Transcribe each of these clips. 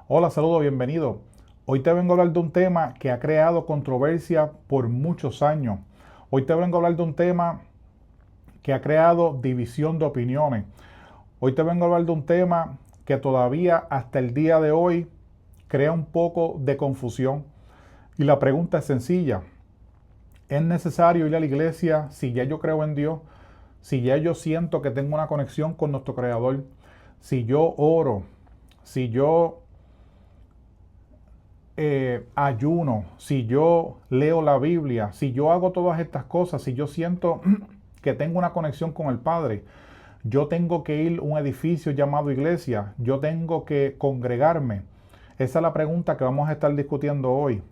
Hola, saludos, bienvenido. Hoy te vengo a hablar de un tema que ha creado controversia por muchos años. Hoy te vengo a hablar de un tema que ha creado división de opiniones. Hoy te vengo a hablar de un tema que todavía hasta el día de hoy crea un poco de confusión. Y la pregunta es sencilla. ¿Es necesario ir a la iglesia si ya yo creo en Dios? Si ya yo siento que tengo una conexión con nuestro Creador? Si yo oro? Si yo ayuno, si yo leo la Biblia, si yo hago todas estas cosas, si yo siento que tengo una conexión con el Padre, yo tengo que ir a un edificio llamado iglesia, yo tengo que congregarme. Esa es la pregunta que vamos a estar discutiendo hoy.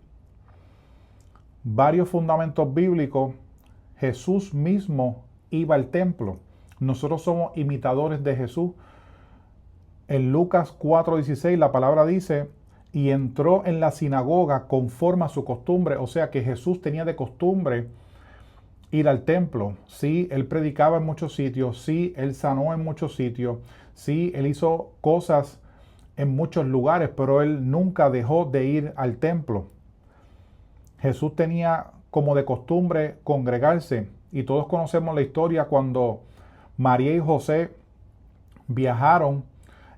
Varios fundamentos bíblicos. Jesús mismo iba al templo. Nosotros somos imitadores de Jesús. En Lucas 4:16 la palabra dice, y entró en la sinagoga conforme a su costumbre. O sea que Jesús tenía de costumbre ir al templo. Sí, él predicaba en muchos sitios. Sí, él sanó en muchos sitios. Sí, él hizo cosas en muchos lugares, pero él nunca dejó de ir al templo. Jesús tenía como de costumbre congregarse. Y todos conocemos la historia cuando María y José viajaron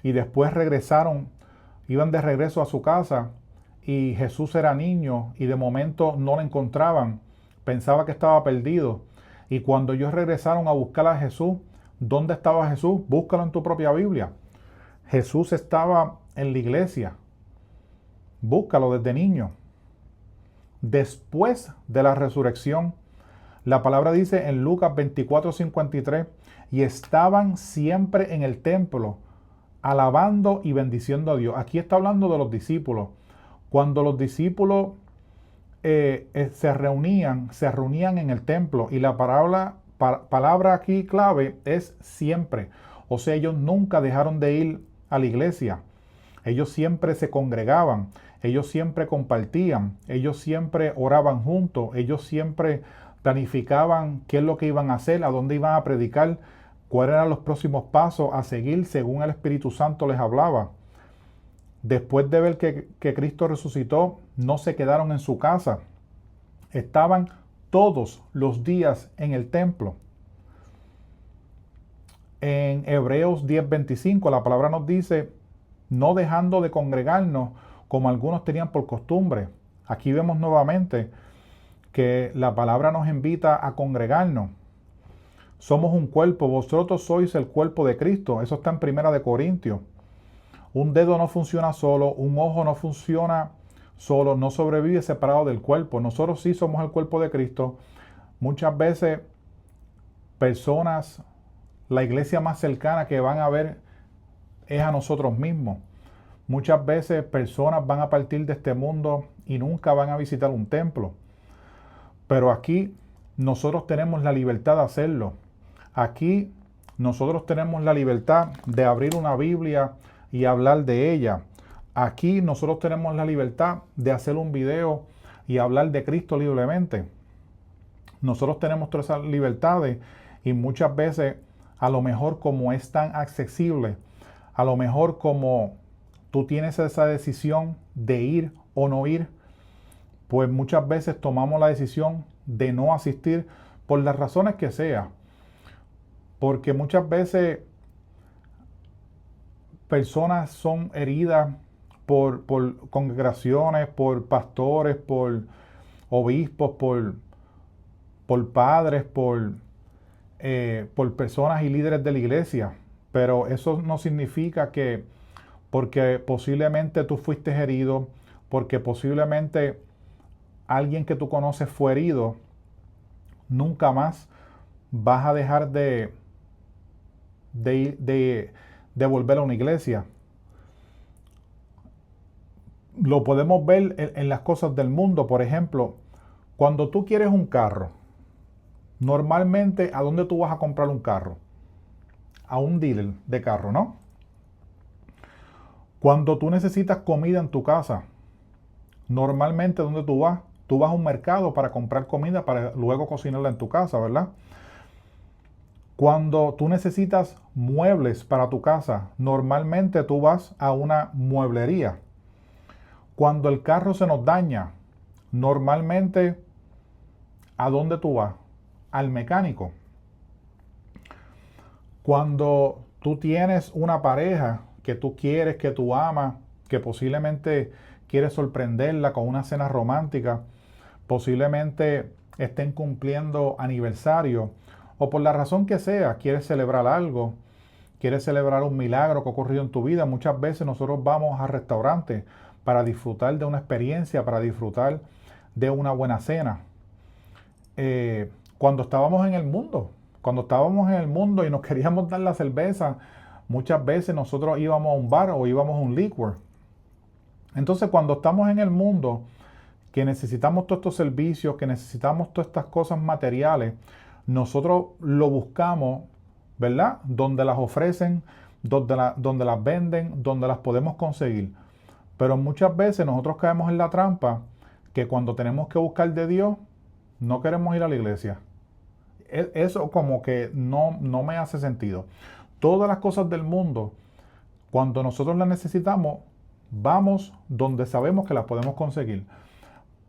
y después regresaron, iban de regreso a su casa y Jesús era niño y de momento no lo encontraban, pensaba que estaba perdido. Y cuando ellos regresaron a buscar a Jesús, ¿dónde estaba Jesús? Búscalo en tu propia Biblia. Jesús estaba en la iglesia. Búscalo desde niño. Después de la resurrección, la palabra dice en Lucas 24:53, y estaban siempre en el templo, alabando y bendiciendo a Dios. Aquí está hablando de los discípulos. Cuando los discípulos se reunían en el templo, y la palabra aquí clave es siempre. O sea, ellos nunca dejaron de ir a la iglesia. Ellos siempre se congregaban, ellos siempre compartían, ellos siempre oraban juntos, ellos siempre planificaban qué es lo que iban a hacer, a dónde iban a predicar, cuáles eran los próximos pasos a seguir según el Espíritu Santo les hablaba. Después de ver que Cristo resucitó, no se quedaron en su casa. Estaban todos los días en el templo. En Hebreos 10:25 la palabra nos dice, no dejando de congregarnos como algunos tenían por costumbre. Aquí vemos nuevamente que la palabra nos invita a congregarnos. Somos un cuerpo, vosotros sois el cuerpo de Cristo. Eso está en 1 Corintios. Un dedo no funciona solo, un ojo no funciona solo, no sobrevive separado del cuerpo. Nosotros sí somos el cuerpo de Cristo. Muchas veces personas, la iglesia más cercana que van a ver es a nosotros mismos. Muchas veces personas van a partir de este mundo y nunca van a visitar un templo. Pero aquí nosotros tenemos la libertad de hacerlo. Aquí nosotros tenemos la libertad de abrir una Biblia y hablar de ella. Aquí nosotros tenemos la libertad de hacer un video y hablar de Cristo libremente. Nosotros tenemos todas esas libertades y muchas veces, a lo mejor como es tan accesible, a lo mejor como tú tienes esa decisión de ir o no ir, pues muchas veces tomamos la decisión de no asistir por las razones que sea. Porque muchas veces personas son heridas por congregaciones, por pastores, por obispos, por padres, por personas y líderes de la iglesia. Pero eso no significa que porque posiblemente tú fuiste herido, porque posiblemente alguien que tú conoces fue herido, nunca más vas a dejar de volver a una iglesia. Lo podemos ver en las cosas del mundo. Por ejemplo, cuando tú quieres un carro, normalmente, ¿a dónde tú vas a comprar un carro? A un dealer de carro, ¿no? Cuando tú necesitas comida en tu casa, normalmente, ¿dónde tú vas? Tú vas a un mercado para comprar comida para luego cocinarla en tu casa, ¿verdad? Cuando tú necesitas muebles para tu casa, normalmente tú vas a una mueblería. Cuando el carro se nos daña, normalmente, ¿a dónde tú vas? Al mecánico. Cuando tú tienes una pareja que tú quieres, que tú amas, que posiblemente quieres sorprenderla con una cena romántica, posiblemente estén cumpliendo aniversario o por la razón que sea, quieres celebrar algo, quieres celebrar un milagro que ha ocurrido en tu vida. Muchas veces nosotros vamos a restaurantes para disfrutar de una experiencia, para disfrutar de una buena cena. Cuando estábamos en el mundo, y nos queríamos dar la cerveza, muchas veces nosotros íbamos a un bar o íbamos a un liquor. Entonces, cuando estamos en el mundo, que necesitamos todos estos servicios, que necesitamos todas estas cosas materiales, nosotros lo buscamos, ¿verdad? Donde las ofrecen, donde las venden, donde las podemos conseguir. Pero muchas veces nosotros caemos en la trampa que cuando tenemos que buscar de Dios, no queremos ir a la iglesia. Eso como que no me hace sentido. Todas las cosas del mundo, cuando nosotros las necesitamos, vamos donde sabemos que las podemos conseguir.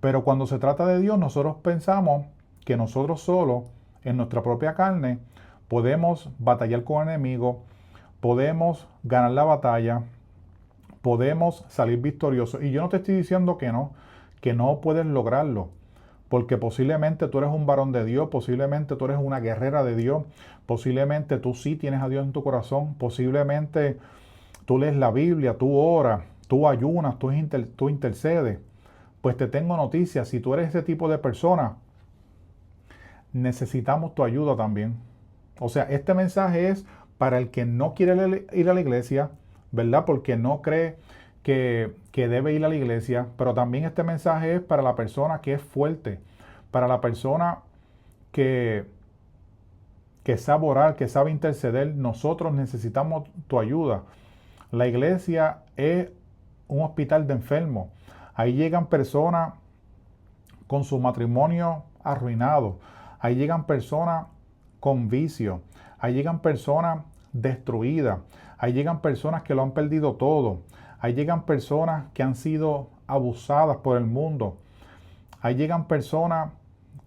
Pero cuando se trata de Dios, nosotros pensamos que nosotros solos, en nuestra propia carne, podemos batallar con el enemigo, podemos ganar la batalla, podemos salir victoriosos. Y yo no te estoy diciendo que no puedes lograrlo, porque posiblemente tú eres un varón de Dios, posiblemente tú eres una guerrera de Dios, posiblemente tú sí tienes a Dios en tu corazón, posiblemente tú lees la Biblia, tú oras, tú ayunas, tú intercedes. Pues te tengo noticias, si tú eres ese tipo de persona, necesitamos tu ayuda también. O sea, este mensaje es para el que no quiere ir a la iglesia, ¿verdad? Porque no cree que debe ir a la iglesia, pero también este mensaje es para la persona que es fuerte, para la persona que sabe orar, que sabe interceder. Nosotros necesitamos tu ayuda. La iglesia es un hospital de enfermos. Ahí llegan personas con su matrimonio arruinado. Ahí llegan personas con vicio. Ahí llegan personas destruidas. Ahí llegan personas que lo han perdido todo. Ahí llegan personas que han sido abusadas por el mundo. Ahí llegan personas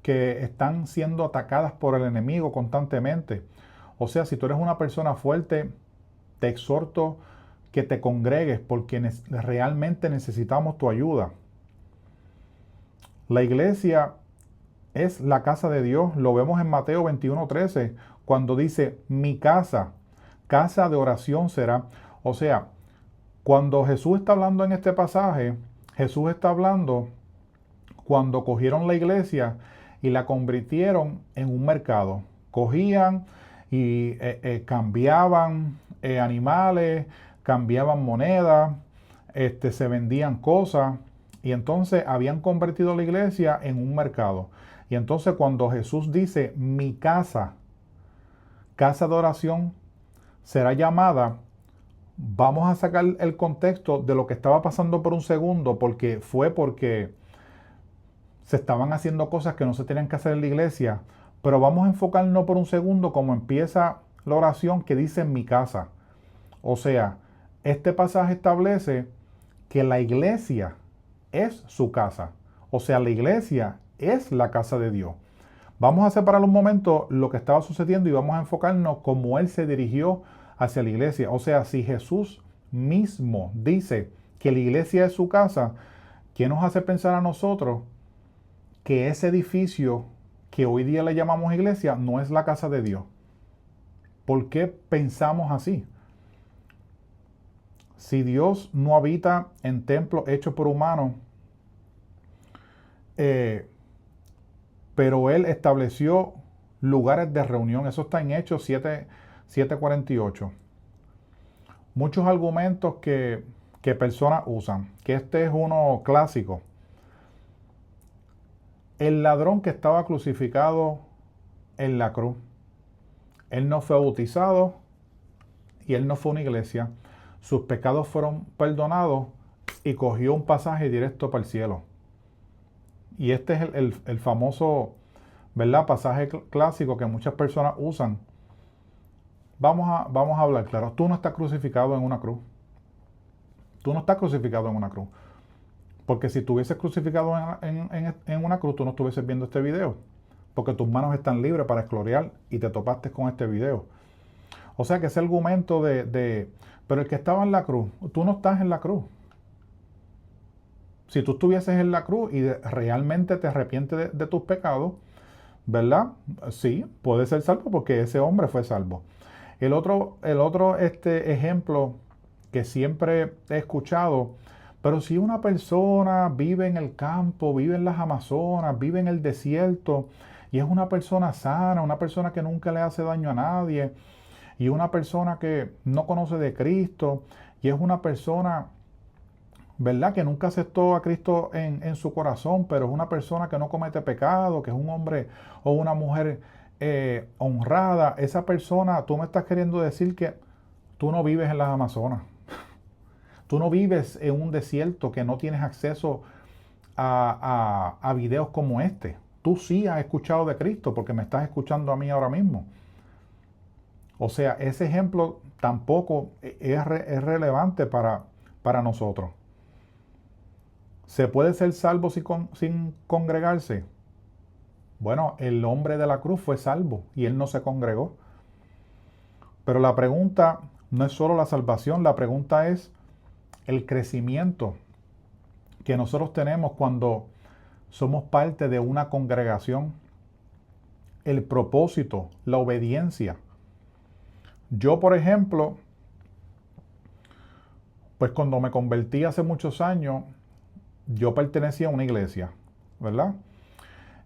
que están siendo atacadas por el enemigo constantemente. O sea, si tú eres una persona fuerte, te exhorto que te congregues porque realmente necesitamos tu ayuda. La iglesia es la casa de Dios. Lo vemos en Mateo 21:13, cuando dice, mi casa, casa de oración será. O sea, cuando Jesús está hablando en este pasaje, Jesús está hablando cuando cogieron la iglesia y la convirtieron en un mercado. Cogían y cambiaban animales, cambiaban monedas, se vendían cosas y entonces habían convertido la iglesia en un mercado. Y entonces cuando Jesús dice, mi casa, casa de oración, será llamada, vamos a sacar el contexto de lo que estaba pasando por un segundo, porque se estaban haciendo cosas que no se tenían que hacer en la iglesia, pero vamos a enfocarnos por un segundo cómo empieza la oración que dice en mi casa. O sea, este pasaje establece que la iglesia es su casa. O sea, la iglesia es la casa de Dios. Vamos a separar un momento lo que estaba sucediendo y vamos a enfocarnos cómo Él se dirigió hacia la iglesia. O sea, si Jesús mismo dice que la iglesia es su casa, ¿qué nos hace pensar a nosotros que ese edificio que hoy día le llamamos iglesia no es la casa de Dios? ¿Por qué pensamos así? Si Dios no habita en templos hechos por humanos, pero Él estableció lugares de reunión. Eso está en Hechos 7:48. Muchos argumentos que personas usan, que este es uno clásico. El ladrón que estaba crucificado en la cruz, él no fue bautizado y él no fue a una iglesia. Sus pecados fueron perdonados y cogió un pasaje directo para el cielo. Y este es el famoso, ¿verdad?, pasaje clásico que muchas personas usan. Vamos a hablar claro. Tú no estás crucificado en una cruz. Tú no estás crucificado en una cruz. Porque si estuvieses crucificado en una cruz, tú no estuvieses viendo este video. Porque tus manos están libres para explorar y te topaste con este video. O sea que ese argumento pero el que estaba en la cruz, tú no estás en la cruz. Si tú estuvieses en la cruz y realmente te arrepientes de tus pecados, ¿verdad? Sí, puede ser salvo porque ese hombre fue salvo. El otro ejemplo que siempre he escuchado, pero si una persona vive en el campo, vive en las Amazonas, vive en el desierto, y es una persona sana, una persona que nunca le hace daño a nadie, y una persona que no conoce de Cristo, y es una persona, ¿verdad?, que nunca aceptó a Cristo en su corazón, pero es una persona que no comete pecado, que es un hombre o una mujer honrada. Esa persona, tú me estás queriendo decir que tú no vives en las Amazonas. Tú no vives en un desierto que no tienes acceso a videos como este. Tú sí has escuchado de Cristo porque me estás escuchando a mí ahora mismo. O sea, ese ejemplo tampoco es relevante para nosotros. ¿Se puede ser salvo sin congregarse? Bueno, el hombre de la cruz fue salvo y él no se congregó. Pero la pregunta no es solo la salvación, la pregunta es el crecimiento que nosotros tenemos cuando somos parte de una congregación, el propósito, la obediencia. Yo, por ejemplo, pues cuando me convertí hace muchos años, yo pertenecía a una iglesia, ¿verdad?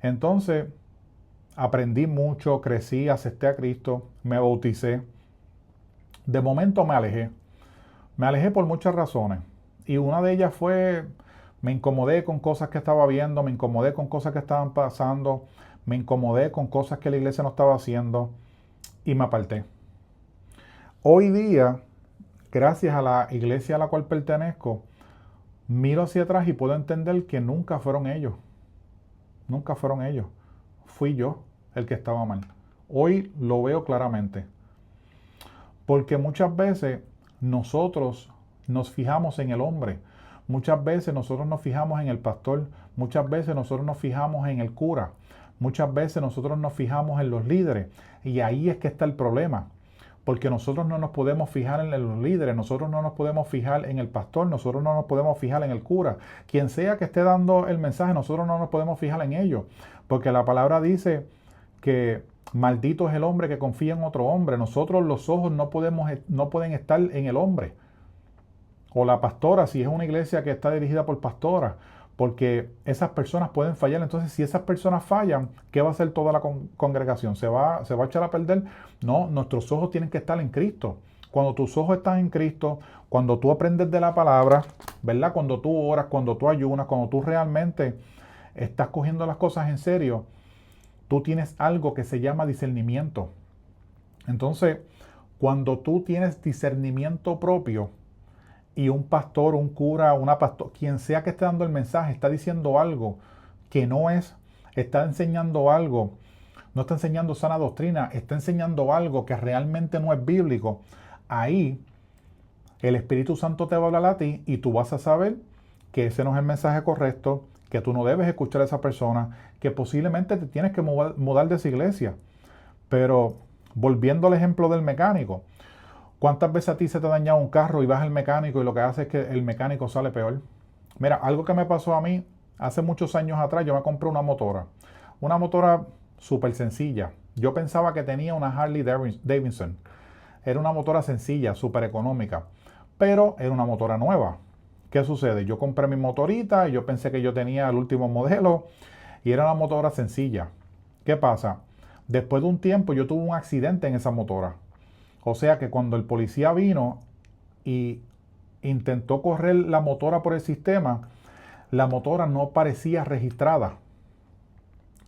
Entonces, aprendí mucho, crecí, acepté a Cristo, me bauticé. De momento me alejé. Me alejé por muchas razones. Y una de ellas fue, me incomodé con cosas que estaba viendo, me incomodé con cosas que estaban pasando, me incomodé con cosas que la iglesia no estaba haciendo y me aparté. Hoy día, gracias a la iglesia a la cual pertenezco, miro hacia atrás y puedo entender que nunca fueron ellos. Nunca fueron ellos. Fui yo el que estaba mal. Hoy lo veo claramente. Porque muchas veces nosotros nos fijamos en el hombre. Muchas veces nosotros nos fijamos en el pastor. Muchas veces nosotros nos fijamos en el cura. Muchas veces nosotros nos fijamos en los líderes. Y ahí es que está el problema. Porque nosotros no nos podemos fijar en los líderes, nosotros no nos podemos fijar en el pastor, nosotros no nos podemos fijar en el cura. Quien sea que esté dando el mensaje, nosotros no nos podemos fijar en ellos. Porque la palabra dice que maldito es el hombre que confía en otro hombre. Nosotros los ojos no pueden estar en el hombre. O la pastora, si es una iglesia que está dirigida por pastoras. Porque esas personas pueden fallar. Entonces, si esas personas fallan, ¿qué va a hacer toda la congregación? ¿Se va a echar a perder? No, nuestros ojos tienen que estar en Cristo. Cuando tus ojos están en Cristo, cuando tú aprendes de la palabra, ¿verdad? Cuando tú oras, cuando tú ayunas, cuando tú realmente estás cogiendo las cosas en serio, tú tienes algo que se llama discernimiento. Entonces, cuando tú tienes discernimiento propio, y un pastor, un cura, una pastor, quien sea que esté dando el mensaje, está diciendo algo que no es, está enseñando algo, no está enseñando sana doctrina, está enseñando algo que realmente no es bíblico, ahí el Espíritu Santo te va a hablar a ti y tú vas a saber que ese no es el mensaje correcto, que tú no debes escuchar a esa persona, que posiblemente te tienes que mudar de esa iglesia. Pero volviendo al ejemplo del mecánico, ¿cuántas veces a ti se te ha dañado un carro y vas al mecánico y lo que hace es que el mecánico sale peor? Mira, algo que me pasó a mí hace muchos años atrás, yo me compré una motora súper sencilla. Yo pensaba que tenía una Harley Davidson. Era una motora sencilla, súper económica, pero era una motora nueva. ¿Qué sucede? Yo compré mi motorita y yo pensé que yo tenía el último modelo y era una motora sencilla. ¿Qué pasa? Después de un tiempo yo tuve un accidente en esa motora. O sea que cuando el policía vino y intentó correr la motora por el sistema, la motora no parecía registrada.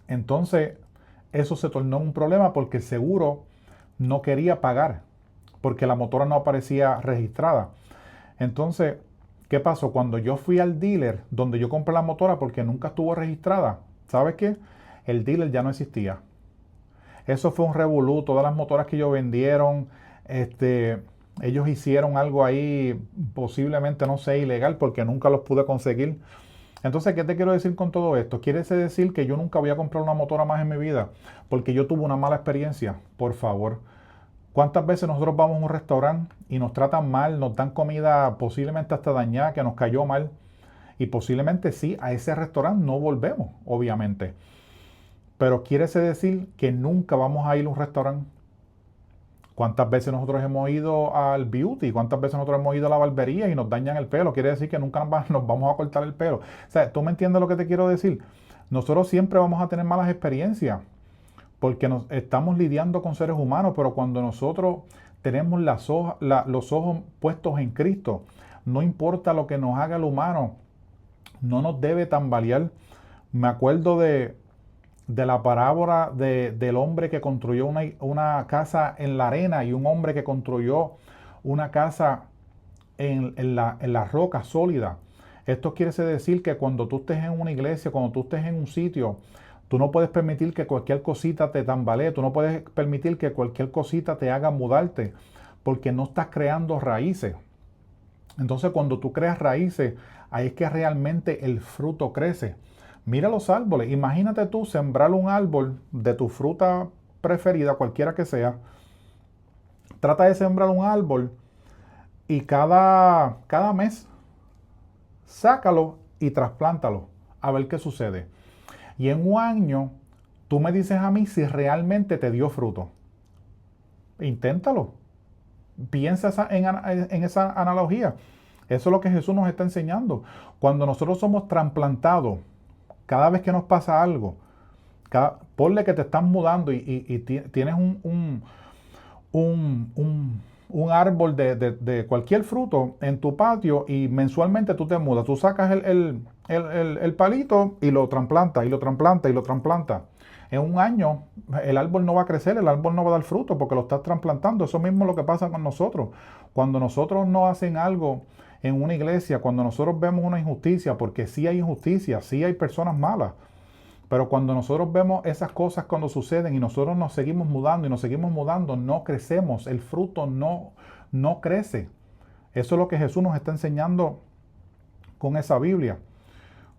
Entonces, eso se tornó un problema porque el seguro no quería pagar, porque la motora no aparecía registrada. Entonces, ¿qué pasó? Cuando yo fui al dealer donde yo compré la motora porque nunca estuvo registrada, ¿sabes qué? El dealer ya no existía. Eso fue un revolú, todas las motoras que ellos vendieron, ellos hicieron algo ahí posiblemente, no sé, ilegal, porque nunca los pude conseguir. Entonces, ¿qué te quiero decir con todo esto? ¿Quiere decir que yo nunca voy a comprar una motora más en mi vida porque yo tuve una mala experiencia? Por favor. ¿Cuántas veces nosotros vamos a un restaurante y nos tratan mal, nos dan comida posiblemente hasta dañada, que nos cayó mal? Y posiblemente sí, a ese restaurante no volvemos, obviamente. Pero quiere decir que nunca vamos a ir a un restaurante. ¿Cuántas veces nosotros hemos ido al beauty? ¿Cuántas veces nosotros hemos ido a la barbería y nos dañan el pelo? Quiere decir que nunca nos vamos a cortar el pelo. O sea, ¿tú me entiendes lo que te quiero decir? Nosotros siempre vamos a tener malas experiencias porque nos estamos lidiando con seres humanos, pero cuando nosotros tenemos los ojos puestos en Cristo, no importa lo que nos haga el humano, no nos debe tambalear. Me acuerdo de la parábola del hombre que construyó una casa en la arena y un hombre que construyó una casa en la roca sólida. Esto quiere decir que cuando tú estés en una iglesia, cuando tú estés en un sitio, tú no puedes permitir que cualquier cosita te tambalee, tú no puedes permitir que cualquier cosita te haga mudarte, porque no estás creando raíces. Entonces, cuando tú creas raíces, ahí es que realmente el fruto crece. Mira los árboles. Imagínate tú sembrar un árbol de tu fruta preferida, cualquiera que sea. Trata de sembrar un árbol y cada mes sácalo y trasplántalo a ver qué sucede. Y en un año tú me dices a mí si realmente te dio fruto. Inténtalo. Piensa en esa analogía. Eso es lo que Jesús nos está enseñando. Cuando nosotros somos trasplantados, cada vez que nos pasa algo, ponle que te están mudando y tienes un árbol de cualquier fruto en tu patio y mensualmente tú te mudas. Tú sacas el palito y lo trasplantas, y lo trasplantas, y lo trasplantas. En un año el árbol no va a crecer, el árbol no va a dar fruto porque lo estás trasplantando. Eso mismo es lo que pasa con nosotros. Cuando nosotros no hacen algo en una iglesia, cuando nosotros vemos una injusticia, porque sí hay injusticia, sí hay personas malas, pero cuando nosotros vemos esas cosas cuando suceden y nosotros nos seguimos mudando y nos seguimos mudando, no crecemos, el fruto no crece. Eso es lo que Jesús nos está enseñando con esa Biblia.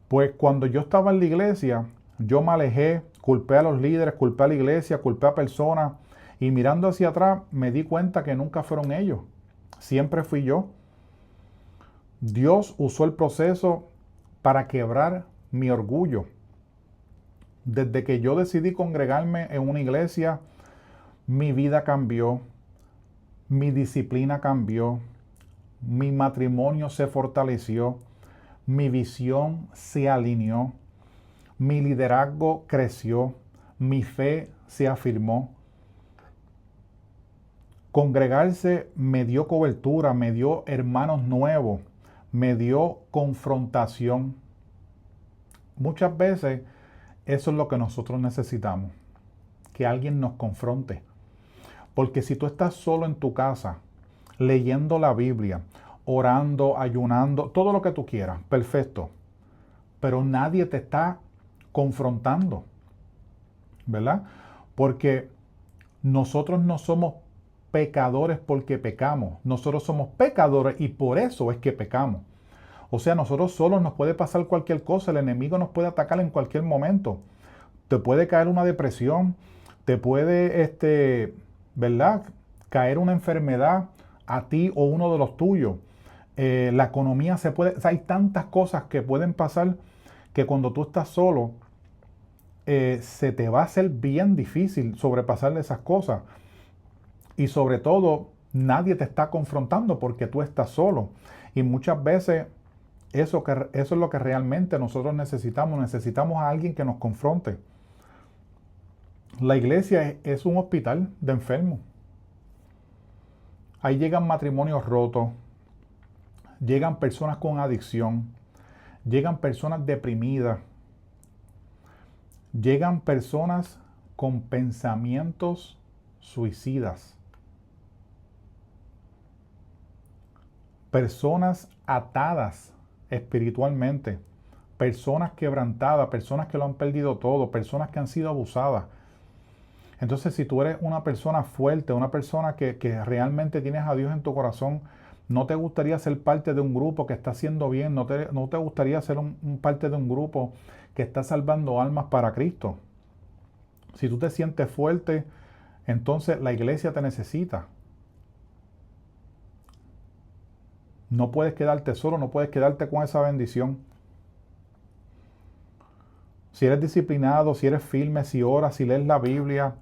Pues cuando yo estaba en la iglesia, yo me alejé, culpé a los líderes, culpé a la iglesia, culpé a personas y mirando hacia atrás me di cuenta que nunca fueron ellos, siempre fui yo. Dios usó el proceso para quebrar mi orgullo. Desde que yo decidí congregarme en una iglesia, mi vida cambió, mi disciplina cambió, mi matrimonio se fortaleció, mi visión se alineó, mi liderazgo creció, mi fe se afirmó. Congregarse me dio cobertura, me dio hermanos nuevos, me dio confrontación. Muchas veces eso es lo que nosotros necesitamos, que alguien nos confronte. Porque si tú estás solo en tu casa, leyendo la Biblia, orando, ayunando, todo lo que tú quieras, perfecto. Pero nadie te está confrontando, ¿verdad? Porque nosotros no somos pecadores porque pecamos. Nosotros somos pecadores y por eso es que pecamos. O sea, nosotros solos nos puede pasar cualquier cosa, el enemigo nos puede atacar en cualquier momento. Te puede caer una depresión, te puede, ¿verdad? Caer una enfermedad a ti o uno de los tuyos. La economía se puede, o sea, hay tantas cosas que pueden pasar que cuando tú estás solo, se te va a hacer bien difícil sobrepasar esas cosas. Y sobre todo, nadie te está confrontando porque tú estás solo. Y muchas veces eso es lo que realmente nosotros necesitamos. Necesitamos a alguien que nos confronte. La iglesia es un hospital de enfermos. Ahí llegan matrimonios rotos, llegan personas con adicción, llegan personas deprimidas, llegan personas con pensamientos suicidas, personas atadas espiritualmente, personas quebrantadas, personas que lo han perdido todo, personas que han sido abusadas. Entonces, si tú eres una persona fuerte, una persona que realmente tienes a Dios en tu corazón, ¿No te gustaría ser parte de un grupo que está haciendo bien? ¿No te gustaría ser parte de un grupo que está salvando almas para Cristo? Si tú te sientes fuerte, entonces la iglesia te necesita. No puedes quedarte solo, no puedes quedarte con esa bendición. Si eres disciplinado, si eres firme, si oras, si lees la Biblia,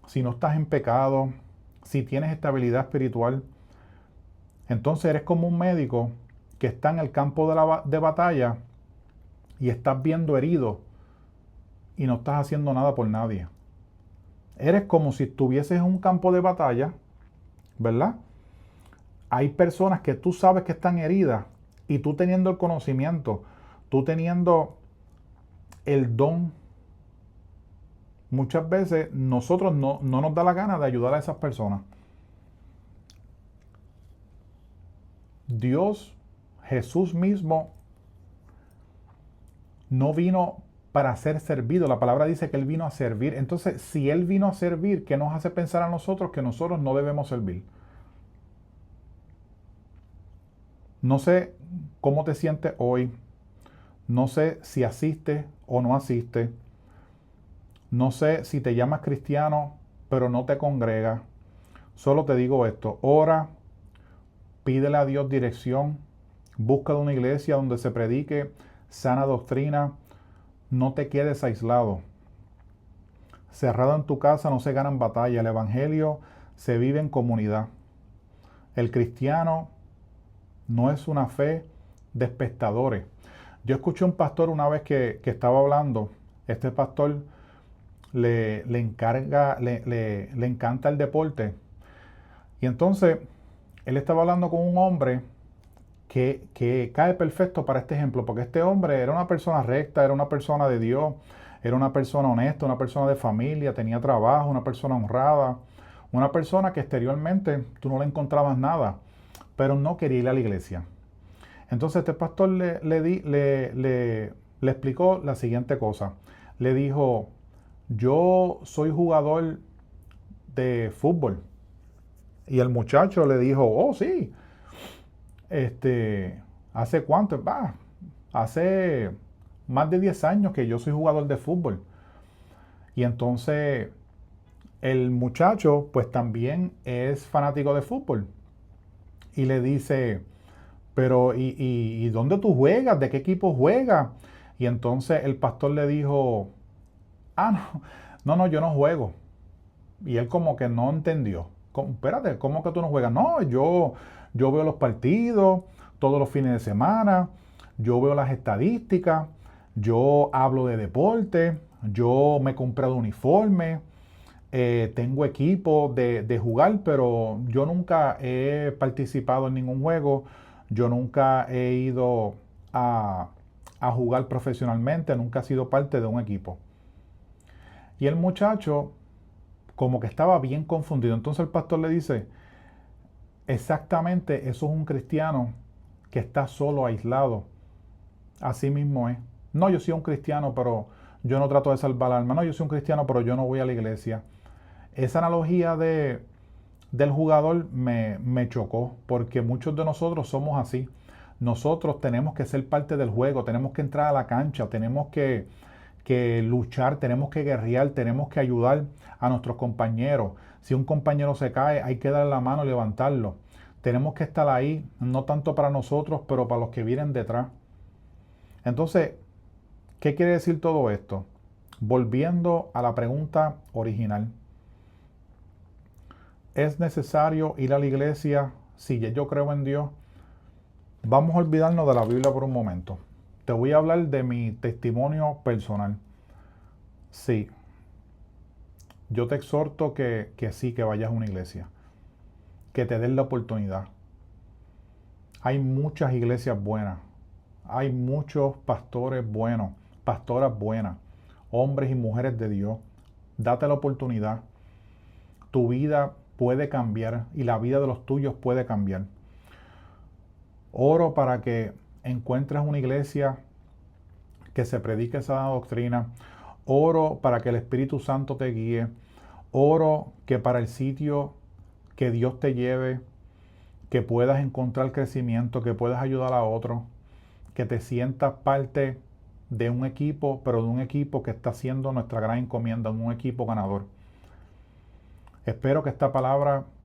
si no estás en pecado, si tienes estabilidad espiritual, entonces eres como un médico que está en el campo de batalla y estás viendo herido y no estás haciendo nada por nadie. Eres como si estuvieses en un campo de batalla, ¿verdad? Hay personas que tú sabes que están heridas y tú teniendo el conocimiento, tú teniendo el don, muchas veces nosotros no nos da la gana de ayudar a esas personas. Dios, Jesús mismo, no vino para ser servido. La palabra dice que Él vino a servir. Entonces, si Él vino a servir, ¿qué nos hace pensar a nosotros que nosotros no debemos servir? No sé cómo te sientes hoy. No sé si asistes o no asistes. No sé si te llamas cristiano, pero no te congregas. Solo te digo esto. Ora, pídele a Dios dirección. Busca una iglesia donde se predique sana doctrina. No te quedes aislado. Cerrado en tu casa no se ganan batalla. El evangelio se vive en comunidad. El cristiano no es una fe de espectadores. Yo escuché un pastor una vez que estaba hablando. Este pastor le encanta el deporte. Y entonces él estaba hablando con un hombre que cae perfecto para este ejemplo, porque este hombre era una persona recta, era una persona de Dios, era una persona honesta, una persona de familia, tenía trabajo, una persona honrada, una persona que exteriormente tú no le encontrabas nada, pero no quería ir a la iglesia. Entonces este pastor le explicó la siguiente cosa. Le dijo, yo soy jugador de fútbol. Y el muchacho le dijo, oh sí, ¿hace cuánto? Hace más de 10 años que yo soy jugador de fútbol. Y entonces el muchacho pues también es fanático de fútbol. Y le dice, pero ¿y dónde tú juegas? ¿De qué equipo juegas? Y entonces el pastor le dijo, no, yo no juego. Y él como que no entendió. Espérate, ¿cómo que tú no juegas? No, yo veo los partidos todos los fines de semana, yo veo las estadísticas, yo hablo de deporte, yo me he comprado uniforme, tengo equipo de jugar, pero yo nunca he participado en ningún juego, yo nunca he ido a jugar profesionalmente, nunca he sido parte de un equipo. Y el muchacho como que estaba bien confundido. Entonces el pastor le dice, exactamente, eso es un cristiano que está solo, aislado. Así mismo es. No, yo soy un cristiano, pero yo no trato de salvar alma. No, yo soy un cristiano, pero yo no voy a la iglesia. Esa analogía del jugador me chocó, porque muchos de nosotros somos así. Nosotros tenemos que ser parte del juego, tenemos que entrar a la cancha, tenemos que luchar, tenemos que guerrear, tenemos que ayudar a nuestros compañeros. Si un compañero se cae, hay que darle la mano y levantarlo. Tenemos que estar ahí, no tanto para nosotros, pero para los que vienen detrás. Entonces, ¿qué quiere decir todo esto? Volviendo a la pregunta original. ¿Es necesario ir a la iglesia si yo creo en Dios? Vamos a olvidarnos de la Biblia por un momento. Te voy a hablar de mi testimonio personal. Sí, yo te exhorto que sí, que vayas a una iglesia, que te den la oportunidad. Hay muchas iglesias buenas, hay muchos pastores buenos, pastoras buenas, hombres y mujeres de Dios. Date la oportunidad. Tu vida puede cambiar y la vida de los tuyos puede cambiar. Oro para que encuentres una iglesia que se predique esa doctrina. Oro para que el Espíritu Santo te guíe. Oro que para el sitio que Dios te lleve, que puedas encontrar crecimiento, que puedas ayudar a otros, que te sientas parte de un equipo, pero de un equipo que está haciendo nuestra gran encomienda, un equipo ganador. Espero que esta palabra